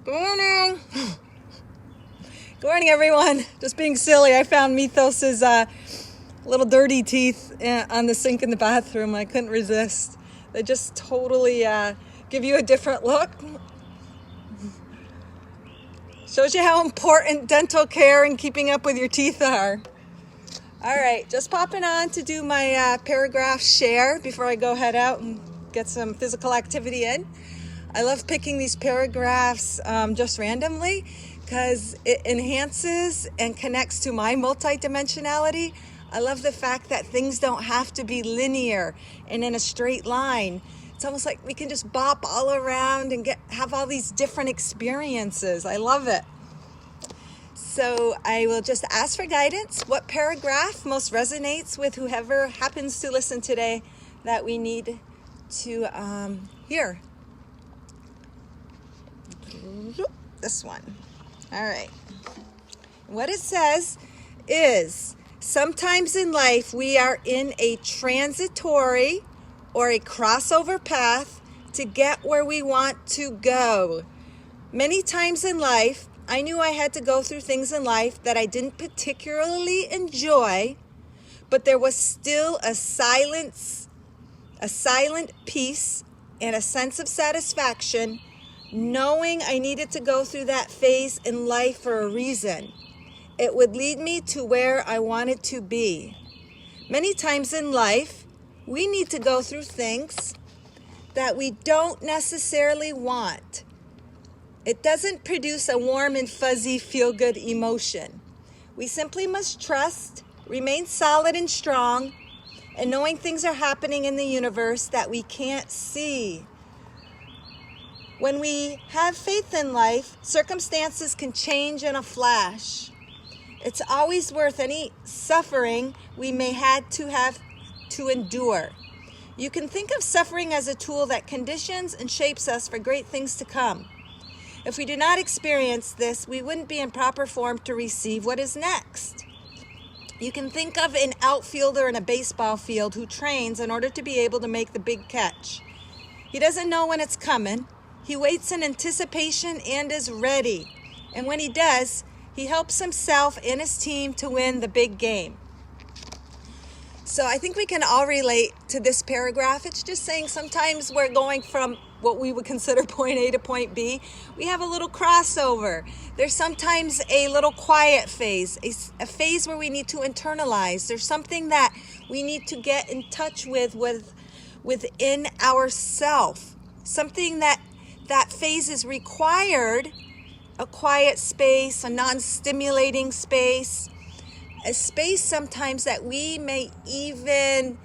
Good morning. Good morning, everyone. Just being silly, I found Mythos's little dirty teeth on the sink in the bathroom. I couldn't resist. They just totally give you a different look. Shows you how important dental care and keeping up with your teeth are. All right, just popping on to do my paragraph share before I go head out and get some physical activity in. I love picking these paragraphs just randomly because it enhances and connects to my multidimensionality. I love the fact that things don't have to be linear and in a straight line. It's almost like we can just bop all around and have all these different experiences. I love it. So I will just ask for guidance. What paragraph most resonates with whoever happens to listen today that we need to hear? This one. All right. What it says is, sometimes in life we are in a transitory or a crossover path to get where we want to go. Many times in life, I knew I had to go through things in life that I didn't particularly enjoy, but there was still a silent peace and a sense of satisfaction knowing I needed to go through that phase in life for a reason. It would lead me to where I wanted to be. Many times in life, we need to go through things that we don't necessarily want. It doesn't produce a warm and fuzzy feel-good emotion. We simply must trust, remain solid and strong, and knowing things are happening in the universe that we can't see. When we have faith in life, circumstances can change in a flash. It's always worth any suffering we may have to endure. You can think of suffering as a tool that conditions and shapes us for great things to come. If we do not experience this, we wouldn't be in proper form to receive what is next. You can think of an outfielder in a baseball field who trains in order to be able to make the big catch. He doesn't know when it's coming. He waits in anticipation and is ready. And when he does, he helps himself and his team to win the big game. So I think we can all relate to this paragraph. It's just saying sometimes we're going from what we would consider point A to point B. We have a little crossover. There's sometimes a little quiet phase, a phase where we need to internalize. There's something that we need to get in touch with within ourself. Something that phase is required, a quiet space, a non-stimulating space, a space sometimes that we may even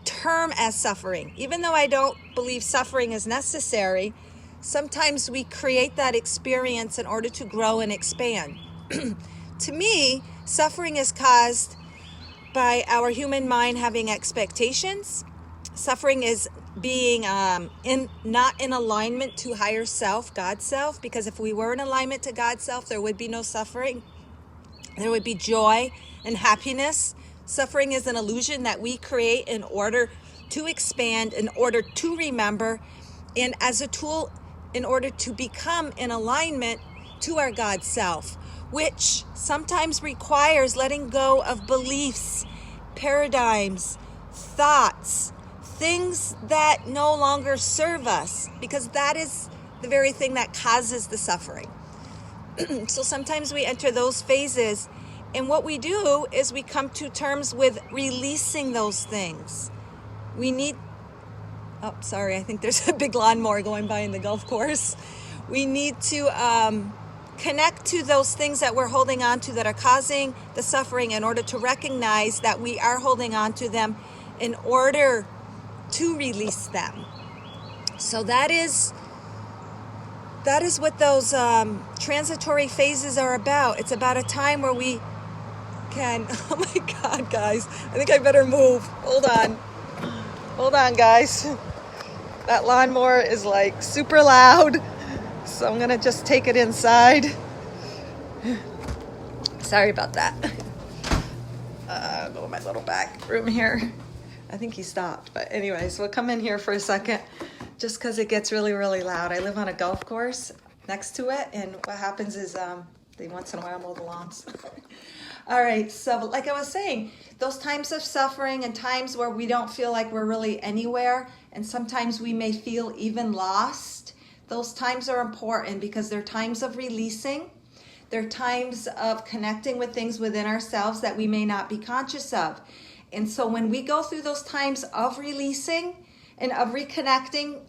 term as suffering. Even though I don't believe suffering is necessary, sometimes we create that experience in order to grow and expand. To me, suffering is caused by our human mind having expectations. Suffering is being not in alignment to higher self, God's self, because if we were in alignment to God's self, there would be no suffering. There would be joy and happiness. Suffering is an illusion that we create in order to expand, in order to remember, and as a tool in order to become in alignment to our God self, which sometimes requires letting go of beliefs, paradigms, thoughts, things that no longer serve us, because that is the very thing that causes the suffering. So sometimes we enter those phases, and what we do is we come to terms with releasing those things. I think there's a big lawnmower going by in the golf course. We need to connect to those things that we're holding on to that are causing the suffering in order to recognize that we are holding on to them in order to release them. So that is what those transitory phases are about. It's about a time where we can, oh my God, guys, I think I better move. Hold on, guys. That lawnmower is like super loud, so I'm gonna just take it inside. Sorry about that. Go to my little back room here. I think he stopped, but anyways, we'll come in here for a second just because it gets really, really loud. I live on a golf course next to it, and what happens is they once in a while mow the lawns. All right, so like I was saying, those times of suffering and times where we don't feel like we're really anywhere, and sometimes we may feel even lost, those times are important because they're times of releasing. They're times of connecting with things within ourselves that we may not be conscious of. And so when we go through those times of releasing and of reconnecting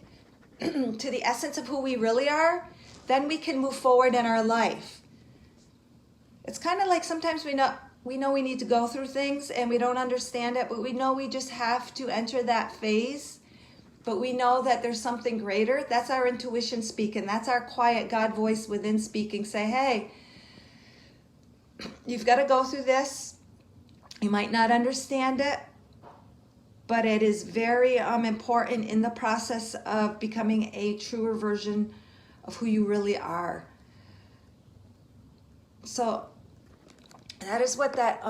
to the essence of who we really are, then we can move forward in our life. It's kind of like sometimes we know we need to go through things and we don't understand it, but we know we just have to enter that phase. But we know that there's something greater. That's our intuition speaking. That's our quiet God voice within speaking. Say, hey, you've got to go through this. You might not understand it, but it is very important in the process of becoming a truer version of who you really are. So that is what that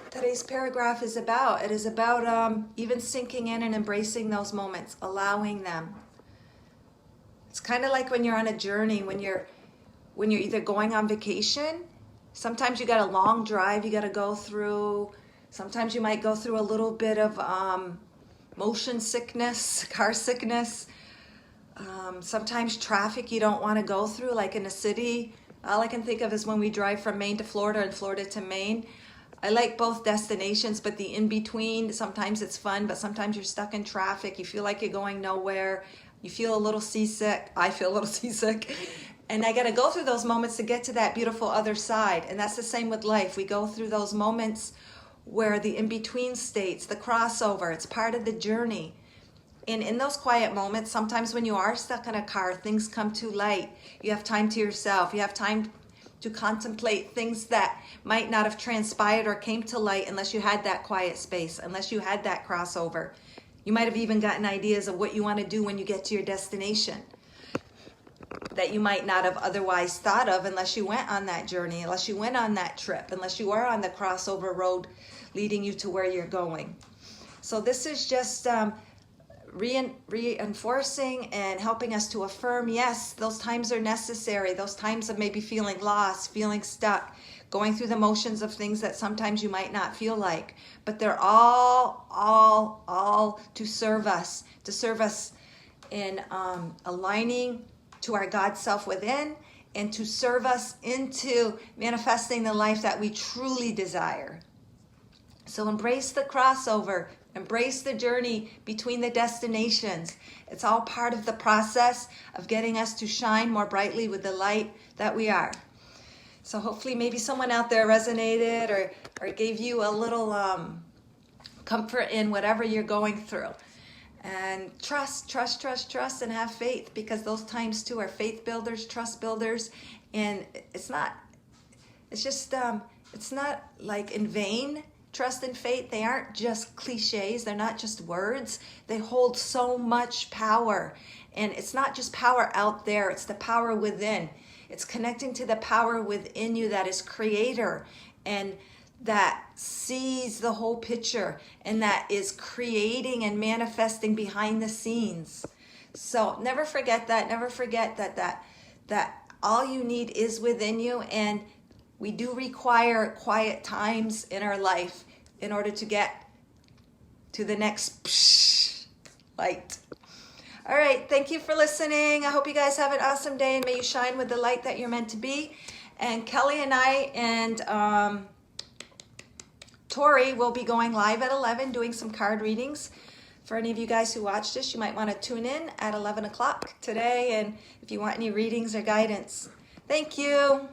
today's paragraph is about. It is about even sinking in and embracing those moments, allowing them. It's kind of like when you're on a journey, when you're either going on vacation. Sometimes you got a long drive you got to go through. Sometimes you might go through a little bit of motion sickness, car sickness. Sometimes traffic you don't want to go through, like in a city. All I can think of is when we drive from Maine to Florida and Florida to Maine. I like both destinations, but the in-between, sometimes it's fun, but sometimes you're stuck in traffic. You feel like you're going nowhere. You feel a little seasick. I feel a little seasick. And I got to go through those moments to get to that beautiful other side. And that's the same with life. We go through those moments where the in-between states, the crossover, it's part of the journey. And in those quiet moments, sometimes when you are stuck in a car, things come to light. You have time to yourself. You have time to contemplate things that might not have transpired or came to light unless you had that quiet space, unless you had that crossover. You might have even gotten ideas of what you want to do when you get to your destination that you might not have otherwise thought of unless you went on that journey, unless you went on that trip, unless you are on the crossover road leading you to where you're going. So this is just reinforcing and helping us to affirm, yes, those times are necessary. Those times of maybe feeling lost, feeling stuck, going through the motions of things that sometimes you might not feel like, but they're all to serve us in aligning to our God self within, and to serve us into manifesting the life that we truly desire. So embrace the crossover, embrace the journey between the destinations. It's all part of the process of getting us to shine more brightly with the light that we are. So hopefully maybe someone out there resonated or gave you a little comfort in whatever you're going through. And trust, and have faith, because those times too are faith builders, trust builders. And it's not like in vain. Trust and faith, they aren't just cliches. They're not just words. They hold so much power. And it's not just power out there. It's the power within. It's connecting to the power within you that is creator and that sees the whole picture and that is creating and manifesting behind the scenes. So never forget that. Never forget that all you need is within you, and we do require quiet times in our life in order to get to the next light. All right, thank you for listening. I hope you guys have an awesome day, and may you shine with the light that you're meant to be. And Kelly and I and Tori will be going live at 11 doing some card readings. For any of you guys who watch this, you might want to tune in at 11 o'clock today, and if you want any readings or guidance. Thank you.